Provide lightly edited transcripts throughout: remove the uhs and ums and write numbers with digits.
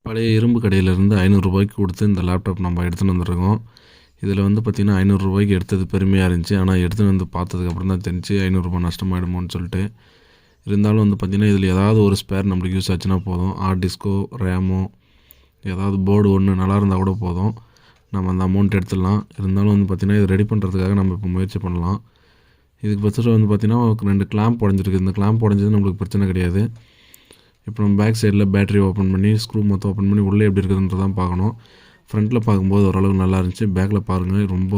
பழைய இரும்பு கடையிலேருந்து ரூ. 500 கொடுத்து இந்த லேப்டாப் நம்ம எடுத்துகிட்டு வந்துருக்கோம். இதில் வந்து பார்த்திங்கன்னா ரூ. 500 எடுத்தது பெருமையாக இருந்துச்சு. ஆனால் எடுத்துகிட்டு வந்து பார்த்ததுக்கப்புறம் தான் தெரிஞ்சு ரூ. 500 நஷ்டமாயிடுமோன்னு சொல்லிட்டு. இருந்தாலும் வந்து பார்த்திங்கன்னா இதில் ஏதாவது ஒரு ஸ்பேர் நம்மளுக்கு யூஸ் ஆச்சுன்னா போதும். ஹார்ட் டிஸ்க்கோ ரேமோ ஏதாவது போர்டு ஒன்று நல்லா இருந்தால் கூட போதும், நம்ம அந்த அமௌண்ட் எடுத்துடலாம். இருந்தாலும் வந்து பார்த்திங்கன்னா இது ரெடி பண்ணுறதுக்காக நம்ம இப்போ முயற்சி பண்ணலாம். இதுக்கு ஃபஸ்ட்டு வந்து பார்த்திங்கன்னா 2 கிளாம்ப் உடஞ்சிருக்கு. இந்த கிளாம்ப் உடஞ்சது நம்மளுக்கு பிரச்சனை கிடையாது. இப்போ நம்ம பேக் சைடில் பேட்டரி ஓப்பன் பண்ணி ஸ்க்ரூ மொத்தம் ஓப்பன் பண்ணி உள்ளே எப்படி இருக்குதுன்றதான் பார்க்கணும். ஃப்ரண்ட்டில் பார்க்கும்போது ஓரளவுக்கு நல்லா இருந்துச்சு. பேக்கில் பாருங்கள் ரொம்ப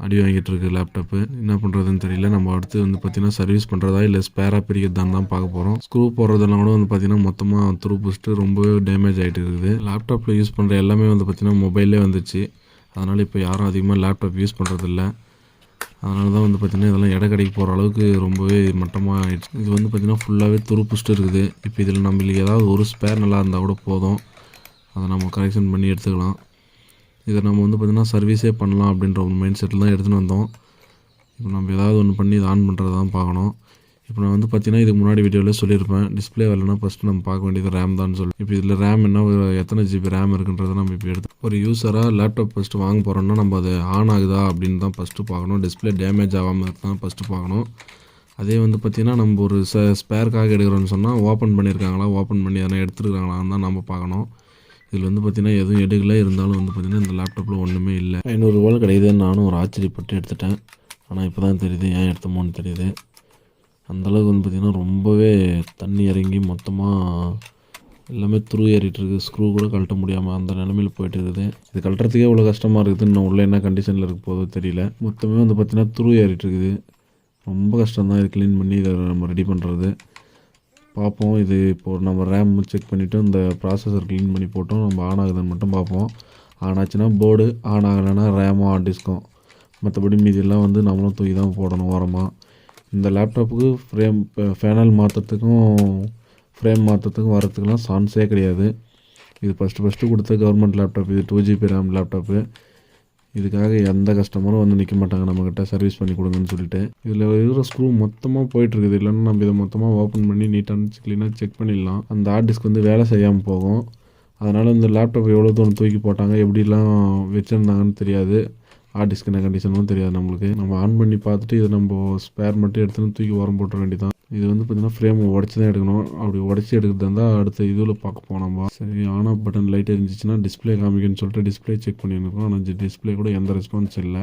அடி வாங்கிட்டு இருக்குது லேப்டாப்பு. என்ன பண்ணுறதுன்னு தெரியல. நம்ம அடுத்து வந்து பார்த்திங்கன்னா சர்வீஸ் பண்ணுறதா இல்லை ஸ்பேராக பிரிக்கிறதான்னு தான் பார்க்க போகிறோம். ஸ்க்ரூ போடுறதெல்லாம் கூட வந்து பார்த்திங்கன்னா மொத்தமாக துரு பிடிச்சிட்டு ரொம்பவே டேமேஜ் ஆகிட்டு இருக்குது. லேப்டாப்பில் யூஸ் பண்ணுற எல்லாமே வந்து பார்த்திங்கன்னா மொபைல்லே வந்துச்சு. அதனால் இப்போ யாரும் அதிகமாக லேப்டாப் யூஸ் பண்ணுறதில்ல. அதனால தான் வந்து பார்த்திங்கன்னா இதெல்லாம் எடை கடைக்கு போகிற அளவுக்கு ரொம்பவே மட்டமாக ஆகிடுச்சு. இது வந்து பார்த்திங்கன்னா ஃபுல்லாகவே துருப்பிச்சுட்டு இருக்குது. இப்போ இதில் நம்மளுக்கு ஏதாவது ஒரு ஸ்பேர் நல்லா இருந்தால் கூட போதும், அதை நம்ம கரெக்ஷன் பண்ணி எடுத்துக்கலாம். இதை நம்ம வந்து பார்த்திங்கன்னா சர்வீஸே பண்ணலாம் அப்படின்ற ஒரு மைண்ட் செட்டில் தான் எடுத்துகிட்டு வந்தோம். இப்போ நம்ம ஏதாவது ஒன்று பண்ணி இதை ஆன் பண்ணுறது தான் பார்க்கணும். இப்போ நான் வந்து பார்த்திங்கன்னா இதுக்கு முன்னாடி வீடியோவில் சொல்லியிருப்பேன், டிஸ்பிளே வரலன்னா ஃபஸ்ட்டு நம்ம பார்க்க வேண்டியது ரேம் தான் சொல்லி. இப்போ இதில் ரேம் என்ன எத்தனை ஜிபி ரேம் இருக்குன்றதை நம்ம இப்போ எடுத்து ஒரு யூஸராக லேப்டாப் ஃபஸ்ட்டு வாங்க போகிறோன்னா நம்ம அது ஆன் ஆகுதா அப்படின்னு தான் ஃபஸ்ட்டு பார்க்கணும். டிஸ்பிளே டேமேஜ் ஆகாமல் இருக்குதான் ஃபஸ்ட்டு பார்க்கணும். அதே வந்து பார்த்திங்கன்னா நம்ம ஒரு ஸ்பேருக்காக எடுக்கிறோன்னு சொன்னால் ஓப்பன் பண்ணியிருக்காங்களா, ஓப்பன் பண்ணி எதனா எடுத்துருக்காங்களான்னு தான் நம்ம பார்க்கணும். இதில் வந்து பார்த்திங்கன்னா எதுவும் எடுக்கல. இருந்தாலும் வந்து பார்த்திங்கன்னா இந்த லேப்டாப்பில் ஒன்றுமே இல்லை. ரூ. 500 கிடைக்குதுன்னு நானும் ஒரு ஆச்சரியப்பட்டு எடுத்துட்டேன். ஆனால் இப்போ தான் தெரியுது ஏன் எடுத்தோமோன்னு தெரியுது. அந்தளவுக்கு வந்து பார்த்திங்கன்னா ரொம்பவே தண்ணி இறங்கி மொத்தமாக எல்லாமே துரு ஏறிட்டுருக்கு. ஸ்க்ரூ கூட கழட்ட முடியாமல் அந்த நிலமையில் போய்ட்டு இருக்குது. இது கழட்டுறதுக்கே இவ்வளோ கஷ்டமாக இருக்குது. இன்னும் உள்ளே என்ன கண்டிஷனில் இருக்க போதோ தெரியல. மொத்தமே வந்து பார்த்திங்கன்னா துரு ஏறிட்டுருக்குது. ரொம்ப கஷ்டம்தான் இது க்ளீன் பண்ணி இதை நம்ம ரெடி பண்ணுறது. பார்ப்போம். இது இப்போது நம்ம ரேம் செக் பண்ணிவிட்டு இந்த ப்ராசஸர் க்ளீன் பண்ணி போட்டோம். நம்ம ஆன் ஆகுதுன்னு மட்டும் பார்ப்போம். ஆன் ஆச்சுன்னா போர்டு, ஆன் ஆகலைன்னா ரேமும் ஹார்ட் டிஸ்க்கும். மற்றபடி மீதியெல்லாம் வந்து நம்மளும் தூக்கி தான் போடணும் ஓரமாக. இந்த லேப்டாப்புக்கு ஃபேனல் மாற்றத்துக்கும் ஃப்ரேம் மாற்றத்துக்கும் வரத்துக்குலாம் சான்ஸே கிடையாது. இது ஃபஸ்ட்டு கொடுத்த கவர்மெண்ட் லேப்டாப். இது 2GB ரேம் லேப்டாப்பு. இதுக்காக எந்த கஸ்டமரும் வந்து நிற்க மாட்டாங்க நம்மக்கிட்ட சர்வீஸ் பண்ணி கொடுங்கன்னு சொல்லிட்டு. இதில் இருக்கிற ஸ்க்ரூ மொத்தமாக போயிட்டுருக்குது. இல்லைன்னா நம்ம இதை மொத்தமாக ஓப்பன் பண்ணி நீட்டாக க்ளீனாக செக் பண்ணிடலாம். அந்த ஹார்ட் டிஸ்க் வந்து வேலை செய்யாமல் போகும். அதனால் இந்த லேப்டாப் எவ்வளோ தூரம் தூக்கி போட்டாங்க, எப்படிலாம் வச்சுருந்தாங்கன்னு தெரியாது. ஹார்ட் டிஸ்க் என்ன கண்டிஷனும் தெரியாது நம்மளுக்கு. நம்ம ஆன் பண்ணி பார்த்துட்டு இதை நம்ம ஸ்பேர் மட்டும் எடுத்துன்னு தூக்கி உரம் போட்டுற வேண்டியதான். இது வந்து பார்த்திங்கன்னா ஃப்ரேம் உடச்சி தான் எடுக்கணும். அப்படி உடச்சி எடுக்கிறதா இருந்தால் அடுத்த இதில் பார்க்க போனோம். சரி, ஆன் ஆஃப் பட்டன் லைட் இருந்துச்சுன்னா டிஸ்பிளே காமிக்குன்னு சொல்லிட்டு டிஸ்பிளே செக் பண்ணியிருக்கோம். ஆனால் டிஸ்பிளே கூட எந்த ரெஸ்பான்ஸ் இல்லை.